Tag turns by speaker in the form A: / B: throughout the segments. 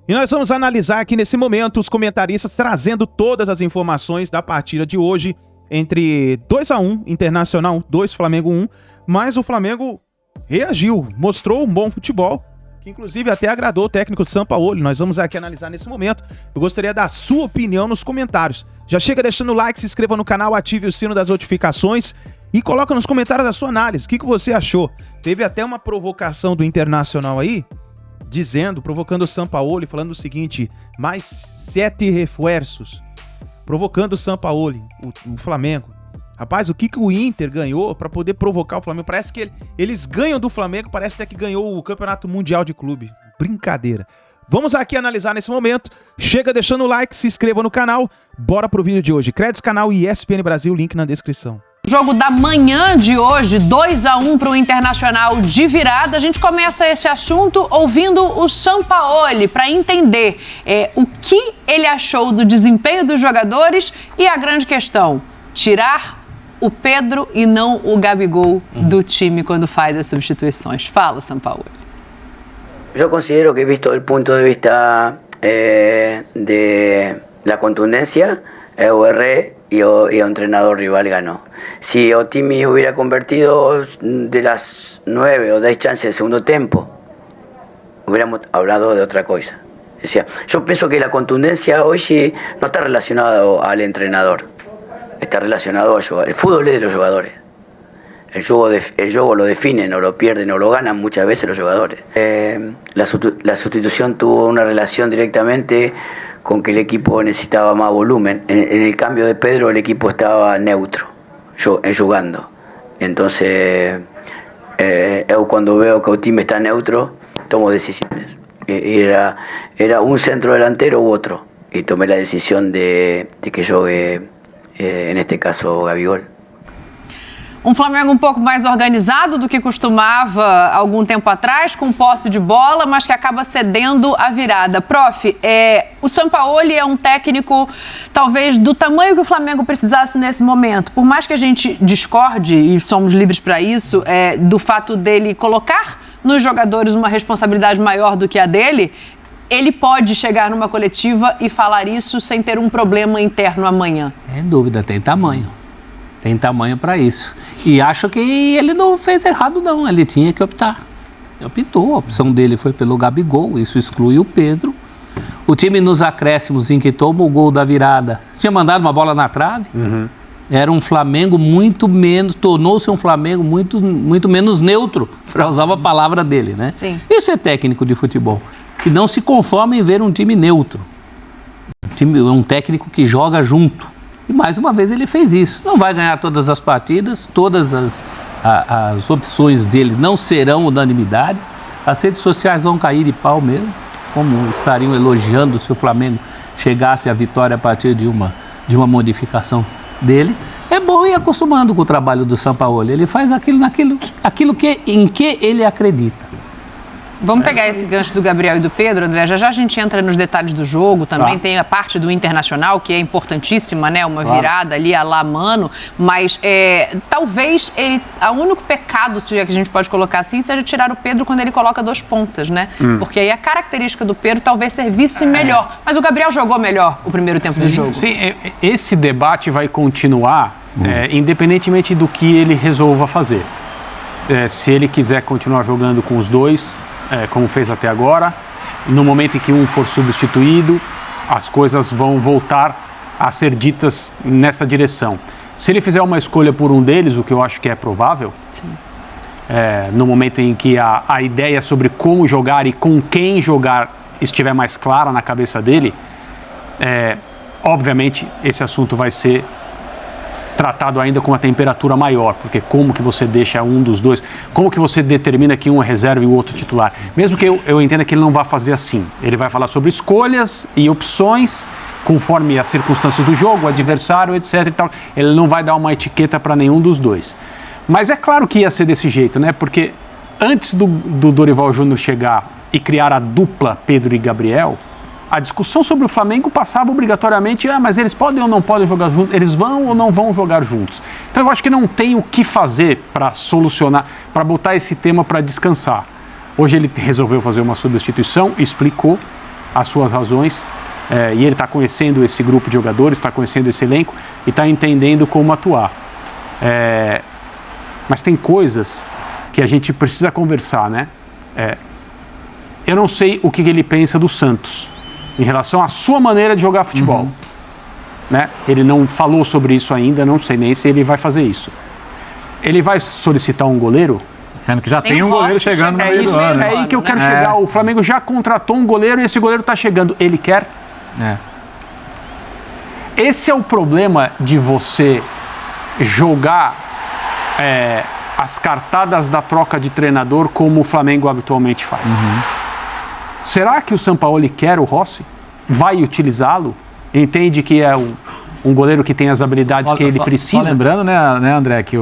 A: E nós vamos analisar aqui nesse momento os comentaristas trazendo todas as informações da partida de hoje entre 2-1, Internacional 2, Flamengo 1, mas o Flamengo reagiu, mostrou um bom futebol, que inclusive até agradou o técnico Sampaoli. Nós vamos aqui analisar nesse momento. Eu gostaria da sua opinião nos comentários. Já chega deixando o like, se inscreva no canal, ative o sino das notificações e coloca nos comentários a sua análise. O que você achou? Teve até uma provocação do Internacional aí, provocando o Sampaoli, falando o seguinte: mais 7 reforços, provocando o Sampaoli, o Flamengo. Rapaz, o que o Inter ganhou pra poder provocar o Flamengo? Parece que eles ganham do Flamengo, parece até que ganhou o Campeonato Mundial de Clube. Brincadeira. Vamos aqui analisar nesse momento. Chega deixando o like, se inscreva no canal. Bora pro vídeo de hoje. Créditos Canal e ESPN Brasil, link na descrição.
B: Jogo da manhã de hoje, 2-1 para o Internacional de virada. A gente começa esse assunto ouvindo o Sampaoli para entender o que ele achou do desempenho dos jogadores e a grande questão, tirar o Pedro e não o Gabigol do time quando faz as substituições. Fala, Sampaoli.
C: Yo considero que, visto el punto de vista de la contundencia, eu erré y el entrenador rival ganó. Si Otimi hubiera convertido de las 9 o 10 chances del segundo tiempo, hubiéramos hablado de otra cosa. O sea, yo pienso que la contundencia hoy sí no está relacionada al entrenador, está relacionado al jugador. El fútbol es de los jugadores. El juego lo definen o lo pierden o lo ganan muchas veces los jugadores. La sustitución tuvo una relación directamente con que el equipo necesitaba más volumen. En el cambio de Pedro el equipo estaba neutro, jugando. Entonces, yo cuando veo que Otimi está neutro, tomo decisiones. Era un centro delantero u otro. Y tomé la decisión de que juegue, en este caso, Gabigol.
B: Flamengo um pouco mais organizado do que costumava algum tempo atrás, com posse de bola, mas que acaba cedendo a virada. Prof, o Sampaoli é um técnico, talvez, do tamanho que o Flamengo precisasse nesse momento. Por mais que a gente discorde, e somos livres para isso, do fato dele colocar nos jogadores uma responsabilidade maior do que a dele, ele pode chegar numa coletiva e falar isso sem ter um problema interno amanhã.
D: Sem dúvida, tem tamanho. Tem tamanho para isso. E acho que ele não fez errado, não. Ele tinha que optar. Ele optou. A opção dele foi pelo Gabigol. Isso exclui o Pedro. O time nos acréscimos em que toma o gol da virada tinha mandado uma bola na trave. Era um Flamengo muito menos... Tornou-se um Flamengo muito menos neutro, para usar uma palavra dele, né?
B: Sim.
D: Isso é técnico de futebol, que não se conforma em ver um time neutro. Um técnico que joga junto. E mais uma vez ele fez isso. Não vai ganhar todas as partidas, todas as opções dele não serão unanimidades. As redes sociais vão cair de pau mesmo, como estariam elogiando se o Flamengo chegasse à vitória a partir de uma modificação dele. É bom ir acostumando com o trabalho do Sampaoli. Ele faz aquilo em que ele acredita.
B: Vamos pegar esse gancho do Gabriel e do Pedro, André. Já a gente entra nos detalhes do jogo. Também tem a parte do Internacional, que é importantíssima, né? Uma virada ali à la Mano. Mas talvez o único pecado, se é que a gente pode colocar assim, seja tirar o Pedro quando ele coloca 2 pontas, né? Porque aí a característica do Pedro talvez servisse melhor. Mas o Gabriel jogou melhor o primeiro tempo do jogo.
E: Sim, esse debate vai continuar, independentemente do que ele resolva fazer. Se ele quiser continuar jogando com os dois, como fez até agora, no momento em que um for substituído, as coisas vão voltar a ser ditas nessa direção. Se ele fizer uma escolha por um deles, o que eu acho que é provável, no momento em que a ideia sobre como jogar e com quem jogar estiver mais clara na cabeça dele, obviamente esse assunto vai ser tratado ainda com uma temperatura maior, porque como que você deixa um dos dois, como que você determina que um é reserva e o outro titular, mesmo que eu entenda que ele não vai fazer assim, ele vai falar sobre escolhas e opções, conforme as circunstâncias do jogo, o adversário, etc e tal, ele não vai dar uma etiqueta para nenhum dos dois, mas é claro que ia ser desse jeito, né, porque antes do Dorival Júnior chegar e criar a dupla Pedro e Gabriel, a discussão sobre o Flamengo passava obrigatoriamente, mas eles podem ou não podem jogar juntos, eles vão ou não vão jogar juntos. Então eu acho que não tem o que fazer para solucionar, para botar esse tema para descansar. Hoje ele resolveu fazer uma substituição, explicou, as suas razões, e ele está conhecendo esse grupo de jogadores, está conhecendo esse elenco e está entendendo como atuar. Mas tem coisas que a gente precisa conversar, né? Eu não sei o que ele pensa do Santos em relação à sua maneira de jogar futebol. Né? Ele não falou sobre isso ainda, não sei nem se ele vai fazer isso. Ele vai solicitar um goleiro?
F: Sendo que já tem um goleiro chegando no meio do ano.
E: É aí que eu quero chegar. O Flamengo já contratou um goleiro e esse goleiro está chegando. Ele quer? Esse é o problema de você jogar as cartadas da troca de treinador como o Flamengo habitualmente faz. Será que o Sampaoli quer o Rossi? Vai utilizá-lo? Entende que é um goleiro que tem as habilidades que ele precisa?
F: Só lembrando, né, André, que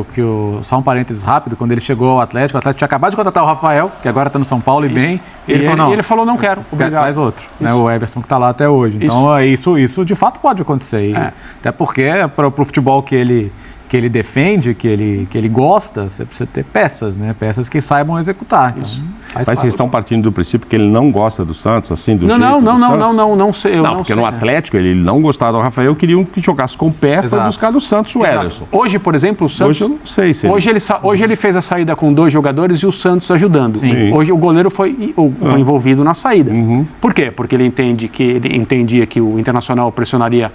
F: só um parênteses rápido, quando ele chegou ao Atlético, o Atlético tinha acabado de contratar o Rafael, que agora está no São Paulo e bem, e ele falou, não quero, obrigado. Traz outro, né, o Everson que está lá até hoje. Então, isso de fato pode acontecer. Até porque, para o futebol que ele defende, que ele gosta, você precisa ter peças, né? Peças que saibam executar. Então,
G: mas vocês estão partindo do princípio que ele não gosta do Santos, assim, do jeito
E: do Santos?
G: Não sei. Porque no Atlético ele não gostava do Rafael, queriam que jogasse com o pé para buscar no Santos o Ederson.
E: Hoje, por exemplo, o Santos...
G: Hoje eu não sei se
E: hoje ele fez a saída com 2 jogadores e o Santos ajudando.
G: Sim.
E: Hoje o goleiro foi envolvido na saída. Por quê? Porque ele entendia que o Internacional pressionaria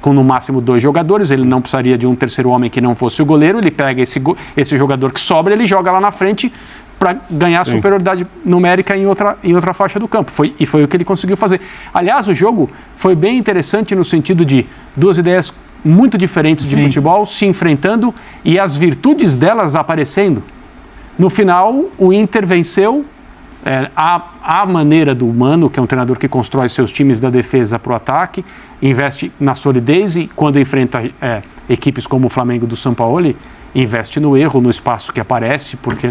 E: com no máximo 2 jogadores, ele não precisaria de um terceiro homem que não fosse o goleiro, ele pega esse jogador que sobra, ele joga lá na frente para ganhar superioridade numérica em outra faixa do campo. Foi o que ele conseguiu fazer. Aliás, o jogo foi bem interessante no sentido de 2 ideias muito diferentes de futebol se enfrentando e as virtudes delas aparecendo. No final, o Inter venceu a maneira do Mano, que é um treinador que constrói seus times da defesa para o ataque, investe na solidez e quando enfrenta equipes como o Flamengo do Sampaoli, investe no erro, no espaço que aparece, porque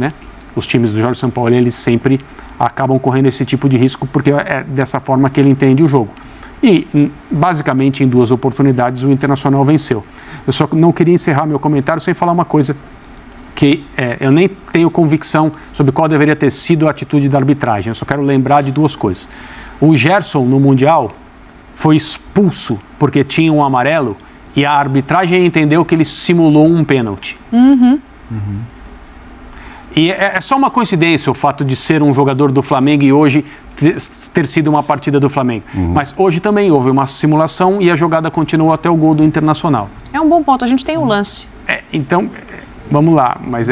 E: os times do Jorge Sampaoli eles sempre acabam correndo esse tipo de risco porque é dessa forma que ele entende o jogo. E basicamente em 2 oportunidades o Internacional venceu. Eu só não queria encerrar meu comentário sem falar uma coisa que eu nem tenho convicção sobre qual deveria ter sido a atitude da arbitragem. Eu só quero lembrar de 2 coisas. O Gerson, no Mundial, foi expulso porque tinha um amarelo e a arbitragem entendeu que ele simulou um pênalti. E é só uma coincidência o fato de ser um jogador do Flamengo e hoje ter sido uma partida do Flamengo. Mas hoje também houve uma simulação e a jogada continuou até o gol do Internacional.
B: É um bom ponto, a gente tem um lance.
E: Então... Vamos lá, mas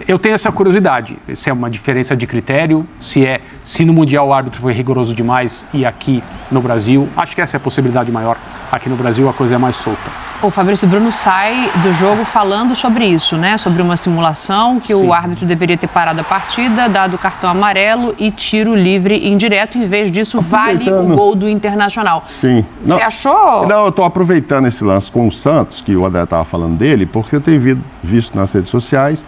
E: eu tenho essa curiosidade, se é uma diferença de critério, se no Mundial o árbitro foi rigoroso demais e aqui no Brasil, acho que essa é a possibilidade maior, aqui no Brasil a coisa é mais solta.
B: O Fabrício Bruno sai do jogo falando sobre isso, né? Sobre uma simulação que o árbitro deveria ter parado a partida, dado o cartão amarelo e tiro livre indireto. Em vez disso, vale o gol do Internacional.
G: Sim.
B: Você achou?
G: Não, eu estou aproveitando esse lance com o Santos, que o André estava falando dele, porque eu tenho visto nas redes sociais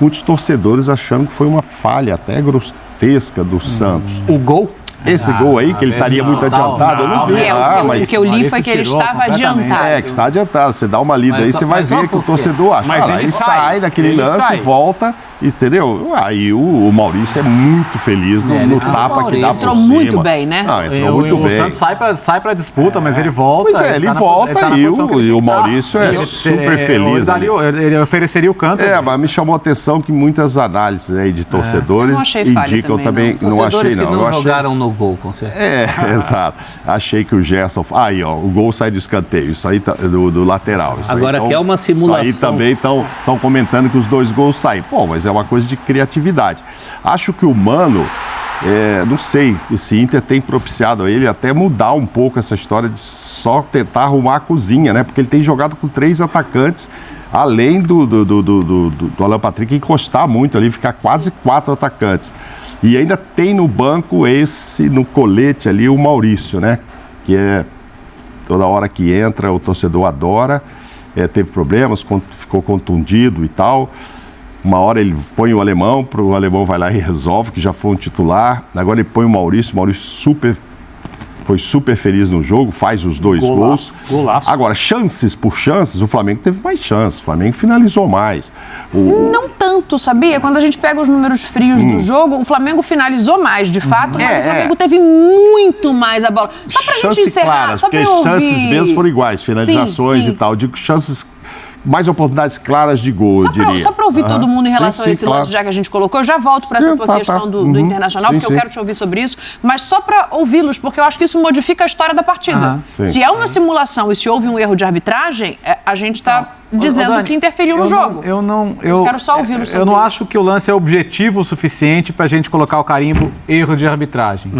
G: muitos torcedores achando que foi uma falha até grotesca do Santos.
E: O gol?
G: Esse gol aí, que ele estaria muito adiantado, eu não vi.
B: O que eu li foi que ele estava adiantado.
G: Que está adiantado. Você dá uma lida aí, você vai ver que o torcedor acha.
E: Mas ele
G: sai daquele lance, volta, entendeu? Aí o Maurício é muito feliz no tapa que dá por cima.
B: Entrou muito bem, né?
G: Entrou muito bem.
F: O Santos sai pra disputa, mas ele volta.
G: Pois ele volta e o Maurício é super feliz.
F: Ele ofereceria o canto.
G: Mas me chamou a atenção que muitas análises aí de torcedores indicam também.
D: Não achei, não. Não jogaram no gol, com certeza.
G: Exato. Achei que o Gerson... Aí, ó, o gol sai do escanteio. Isso aí do lateral. Isso
D: agora
G: aí,
D: que é uma simulação.
G: Isso aí também estão comentando que os 2 gols saem. Pô, mas é uma coisa de criatividade. Acho que o Mano... não sei, esse Inter tem propiciado a ele até mudar um pouco essa história de só tentar arrumar a cozinha, né? Porque ele tem jogado com 3 atacantes, além do Alan Patrick encostar muito ali, ficar quase 4 atacantes. E ainda tem no banco no colete ali, o Maurício, né? Que toda hora que entra, o torcedor adora. Teve problemas, ficou contundido e tal. Uma hora ele põe o alemão, o alemão vai lá e resolve, que já foi um titular. Agora ele põe o Maurício foi super feliz no jogo, faz os 2 gols.
E: Golaço.
G: Agora, chances por chances, o Flamengo teve mais chances, o Flamengo finalizou mais.
B: Não tanto. tanto, sabia? Quando a gente pega os números frios do jogo, o Flamengo finalizou mais, de fato, mas o Flamengo teve muito mais a bola. Só pra gente encerrar,
G: claras,
B: só pra eu
G: porque
B: ouvir...
G: chances mesmo foram iguais, finalizações e tal. Digo chances... mais oportunidades claras de gol, eu diria.
B: Só para ouvir todo mundo em relação a esse lance, já que a gente colocou, eu já volto para essa tua questão do Internacional, porque eu quero te ouvir sobre isso, mas só para ouvi-los, porque eu acho que isso modifica a história da partida. Se é uma simulação e se houve um erro de arbitragem, a gente está dizendo Dani, que interferiu no jogo.
F: Eu
B: quero só ouvi-los sobre
F: Eu não
B: isso.
F: acho que o lance é objetivo o suficiente para a gente colocar o carimbo erro de arbitragem.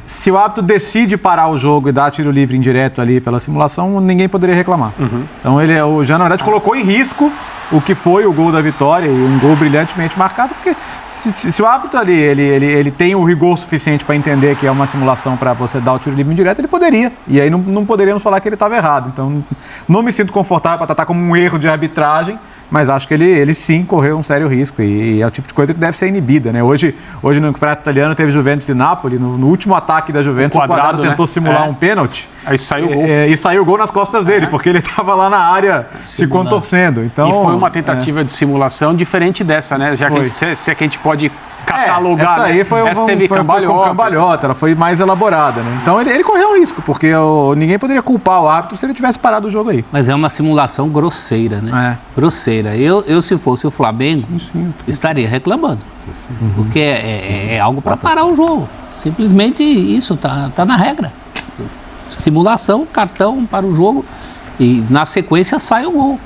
F: Se o árbitro decide parar o jogo e dar tiro livre indireto ali pela simulação, ninguém poderia reclamar. Então o Jean, na verdade, colocou em risco o que foi o gol da vitória e um gol brilhantemente marcado, porque se o árbitro ali ele tem o rigor suficiente para entender que é uma simulação para você dar o tiro livre indireto, ele poderia. E aí não poderíamos falar que ele estava errado. Então não me sinto confortável para tratar como um erro de arbitragem, mas acho que ele sim correu um sério risco e é o tipo de coisa que deve ser inibida, né? Hoje no Campeonato Italiano teve Juventus e Napoli, no último ataque da Juventus, o Quadrado tentou simular um pênalti.
E: Aí saiu o gol.
F: E saiu o gol nas costas dele, porque ele estava lá na área se contorcendo. Então,
E: e foi uma tentativa de simulação diferente dessa, né? Já que se é que a gente pode catalogar.
F: Essa aí foi com cambalhota, ela foi mais elaborada, né? Então ele correu um risco, porque ninguém poderia culpar o árbitro se ele tivesse parado o jogo aí.
D: Mas é uma simulação grosseira, né? Grosseira. Eu se fosse o Flamengo, estaria reclamando. Porque é algo para parar o jogo. Simplesmente isso, tá na regra. Simulação, cartão para o jogo e na sequência sai o gol.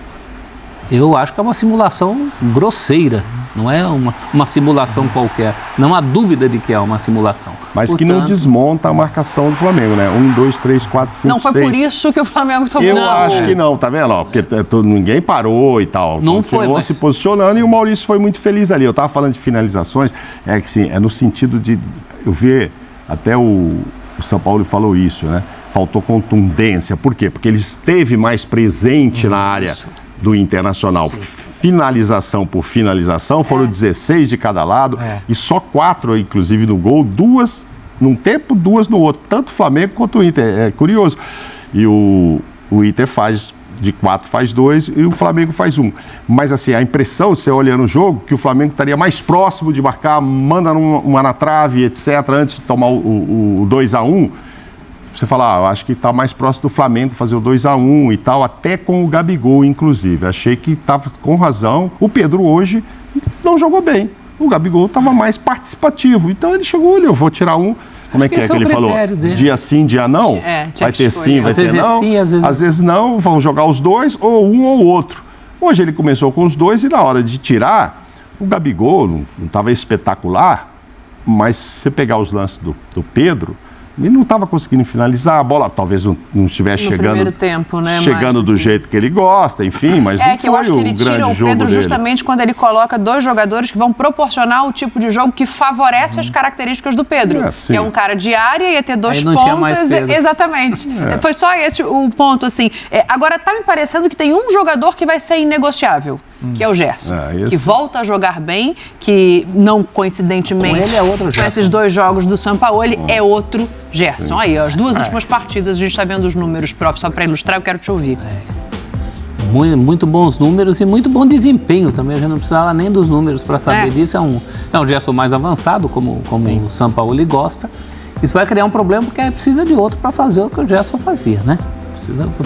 D: Eu acho que é uma simulação grosseira, não é uma simulação qualquer. Não há dúvida de que é uma simulação.
G: Mas portanto, que não desmonta a marcação do Flamengo, né? 1, 2, 3, 4, 5, 6.
B: Não foi por isso que o Flamengo tomou.
G: Eu acho que não, tá vendo? Porque ninguém parou e tal.
D: Não foi, mas...
G: se posicionando e o Maurício foi muito feliz ali. Eu tava falando de finalizações, é que sim, é no sentido de... Eu vi, até o São Paulo falou isso, né? Faltou contundência. Por quê? Porque ele esteve mais presente na área do Internacional. Sim. Finalização por finalização, foram 16 de cada lado e só 4, inclusive, no gol, 2 num tempo, 2 no outro, tanto o Flamengo quanto o Inter. É curioso. E o Inter faz de 4, faz 2 e o Flamengo faz 1. Mas assim, a impressão, você olhando o jogo, que o Flamengo estaria mais próximo de marcar, manda uma na trave, etc., antes de tomar o 2-1. Você fala, eu acho que está mais próximo do Flamengo fazer o 2-1 e tal, até com o Gabigol, inclusive. Achei que estava com razão. O Pedro hoje não jogou bem. O Gabigol estava mais participativo. Então ele chegou, olha, eu vou tirar um. Como é que ele falou?
D: Dele.
G: Dia sim, dia não? Vai ter sim, vai ter não.
D: Sim,
G: às vezes não, vão jogar os dois, ou um ou outro. Hoje ele começou com os dois e na hora de tirar, o Gabigol não estava espetacular, mas se você pegar os lances do Pedro, ele não estava conseguindo finalizar, a bola talvez não estivesse chegando,
B: tempo, né,
G: chegando do jeito que ele gosta, enfim, mas não
B: que eu acho que ele tira o Pedro justamente quando ele coloca 2 jogadores que vão proporcionar o tipo de jogo que favorece as características do Pedro, que é um cara de área, ia ter 2 pontas, exatamente. Foi só esse o ponto, assim. Agora tá me parecendo que tem um jogador que vai ser inegociável, que é o Gerson, que volta a jogar bem, que não coincidentemente
D: ele é outro
B: com esses 2 jogos do Sampaoli, é outro Gerson. Aí, as 2 últimas partidas, a gente está vendo os números, prof, só para ilustrar, eu quero te ouvir.
D: Muito bons números e muito bom desempenho também, a gente não precisava nem dos números para saber disso, é um Gerson mais avançado, como o Sampaoli gosta. Isso vai criar um problema porque aí precisa de outro para fazer o que o Gerson fazia, né?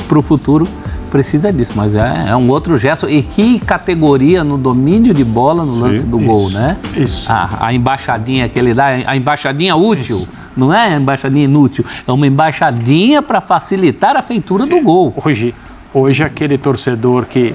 D: Para o futuro precisa disso, mas é um outro Gerson. E que categoria no domínio de bola no lance do gol, né?
E: Isso.
D: A embaixadinha que ele dá, a embaixadinha útil, não é a embaixadinha inútil, é uma embaixadinha para facilitar a feitura do gol.
E: Hoje aquele torcedor que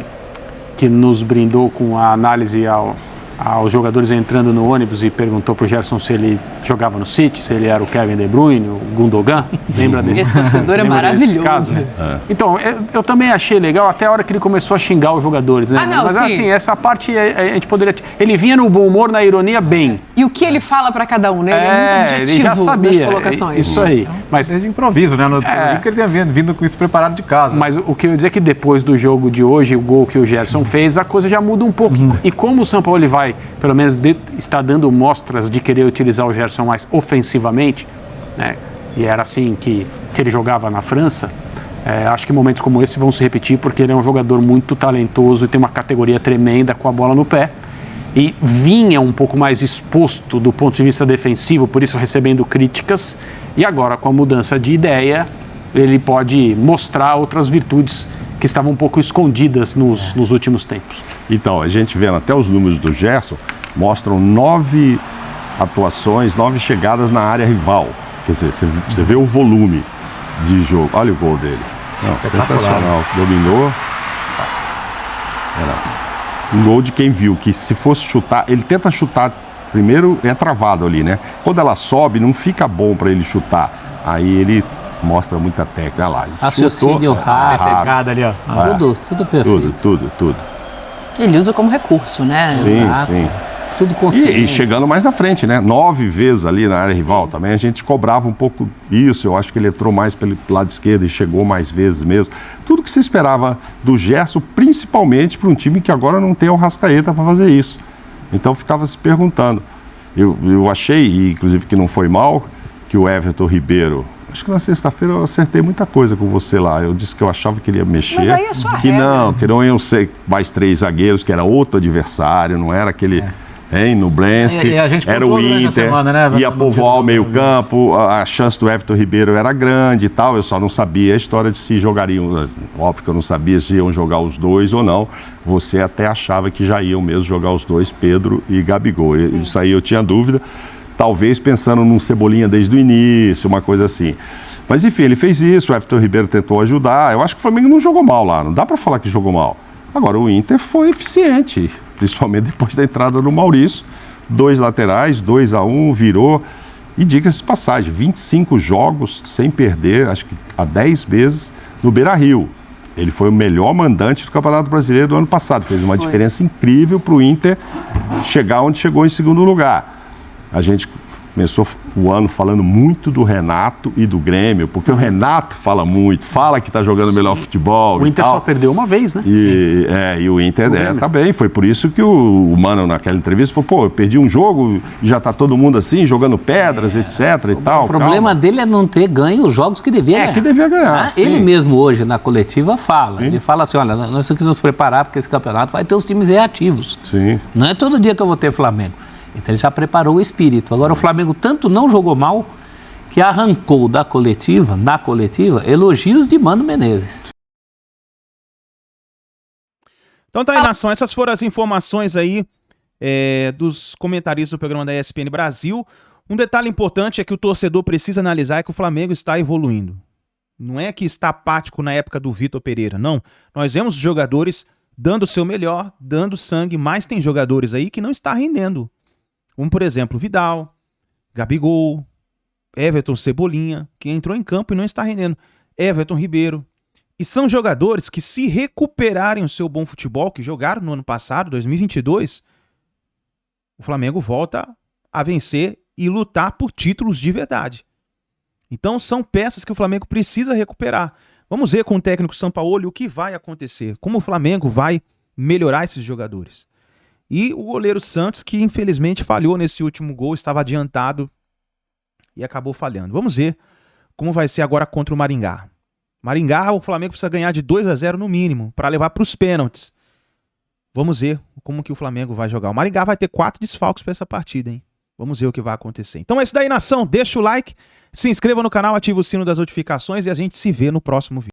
E: nos brindou com a análise aos jogadores entrando no ônibus e perguntou pro Gerson se ele jogava no City, se ele era o Kevin De Bruyne, o Gundogan. Lembra desse?
B: Esse torcedor é maravilhoso.
E: Caso, né? Então, eu também achei legal até a hora que ele começou a xingar os jogadores, né? Mas assim, essa parte a gente poderia... Ele vinha no bom humor, na ironia, bem.
B: E o que ele fala para cada um, né? Ele é muito objetivo,
E: ele já sabia,
B: nas colocações.
E: Isso aí. Mas
F: é de improviso, né? No que ele tinha vindo com isso preparado de casa.
E: Mas o que eu ia dizer é que depois do jogo de hoje, o gol que o Gerson fez, a coisa já muda um pouco. E como o São Paulo vai, pelo menos está dando mostras de querer utilizar o Gerson mais ofensivamente, né? E era assim que ele jogava na França, acho que momentos como esse vão se repetir porque ele é um jogador muito talentoso e tem uma categoria tremenda com a bola no pé e vinha um pouco mais exposto do ponto de vista defensivo, por isso recebendo críticas, e agora com a mudança de ideia, ele pode mostrar outras virtudes que estavam um pouco escondidas nos últimos tempos.
G: Então, a gente vendo até os números do Gerson, mostram 9 atuações, 9 chegadas na área rival. Quer dizer, você vê o volume de jogo. Olha o gol dele. Não, sensacional. Dominou. Era um gol de quem viu que se fosse chutar, ele tenta chutar primeiro, é travado ali, né? Quando ela sobe, não fica bom para ele chutar. Aí ele mostra muita técnica. Olha lá.
D: Raciocínio rápido.
F: Ali, ó.
D: Tudo perfeito.
G: Tudo.
B: Ele usa como recurso, né?
G: Sim.
D: Tudo consciente.
G: E chegando mais à frente, né? 9 vezes ali na área rival também. A gente cobrava um pouco isso. Eu acho que ele entrou mais pelo lado esquerdo e chegou mais vezes mesmo. Tudo que se esperava do Gerson, principalmente para um time que agora não tem o Arrascaeta para fazer isso. Então ficava se perguntando. Eu achei, inclusive que não foi mal, que o Everton Ribeiro... Acho que na sexta-feira eu acertei muita coisa com você lá. Eu disse que eu achava que ele ia mexer.
B: Mas aí é sua
G: que
B: regra.
G: que não iam ser mais 3 zagueiros, que era outro adversário, não era aquele... no Blense, era o Inter,
F: semana, né?
G: ia povoar o meio campo, a chance do Everton Ribeiro era grande e tal, eu só não sabia a história de se jogariam, óbvio que eu não sabia se iam jogar os dois ou não, você até achava que já iam mesmo jogar os dois, Pedro e Gabigol, isso aí eu tinha dúvida, talvez pensando num Cebolinha desde o início, uma coisa assim. Mas enfim, ele fez isso, o Everton Ribeiro tentou ajudar, eu acho que o Flamengo não jogou mal lá, não dá para falar que jogou mal. Agora o Inter foi eficiente, principalmente depois da entrada do Maurício, 2 laterais, 2-1, virou. E diga-se de passagem, 25 jogos sem perder, acho que há 10 vezes, no Beira-Rio. Ele foi o melhor mandante do Campeonato Brasileiro do ano passado, fez uma diferença incrível para o Inter chegar onde chegou em segundo lugar. A gente começou o ano falando muito do Renato e do Grêmio, porque o Renato fala muito, fala que está jogando melhor futebol.
E: O Inter só perdeu uma vez, né?
G: E o Inter tá bem. Foi por isso que o Mano, naquela entrevista, falou: eu perdi um jogo e já está todo mundo assim, jogando pedras, etc. e tal.
D: O problema dele é não ter ganho os jogos que devia ganhar.
G: Que devia ganhar.
D: Ele mesmo hoje, na coletiva, fala. Sim. Ele fala assim: olha, nós temos que nos preparar porque esse campeonato vai ter os times reativos.
G: Sim.
D: Não é todo dia que eu vou ter Flamengo. Então ele já preparou o espírito. Agora o Flamengo tanto não jogou mal que arrancou na coletiva, elogios de Mano Menezes.
A: Então tá aí, nação, essas foram as informações aí dos comentaristas do programa da ESPN Brasil. Um detalhe importante é que o torcedor precisa analisar é que o Flamengo está evoluindo. Não é que está apático na época do Vitor Pereira, não. Nós vemos os jogadores dando o seu melhor, dando sangue, mas tem jogadores aí que não está rendendo. Como, por exemplo, Vidal, Gabigol, Everton Cebolinha, que entrou em campo e não está rendendo. Everton Ribeiro. E são jogadores que, se recuperarem o seu bom futebol, que jogaram no ano passado, 2022, o Flamengo volta a vencer e lutar por títulos de verdade. Então são peças que o Flamengo precisa recuperar. Vamos ver com o técnico Sampaoli o que vai acontecer, como o Flamengo vai melhorar esses jogadores. E o goleiro Santos, que infelizmente falhou nesse último gol, estava adiantado e acabou falhando. Vamos ver como vai ser agora contra o Maringá. Maringá, o Flamengo precisa ganhar de 2-0 no mínimo, para levar para os pênaltis. Vamos ver como que o Flamengo vai jogar. O Maringá vai ter 4 desfalques para essa partida, hein? Vamos ver o que vai acontecer. Então é isso daí, nação. Deixa o like, se inscreva no canal, ativa o sino das notificações e a gente se vê no próximo vídeo.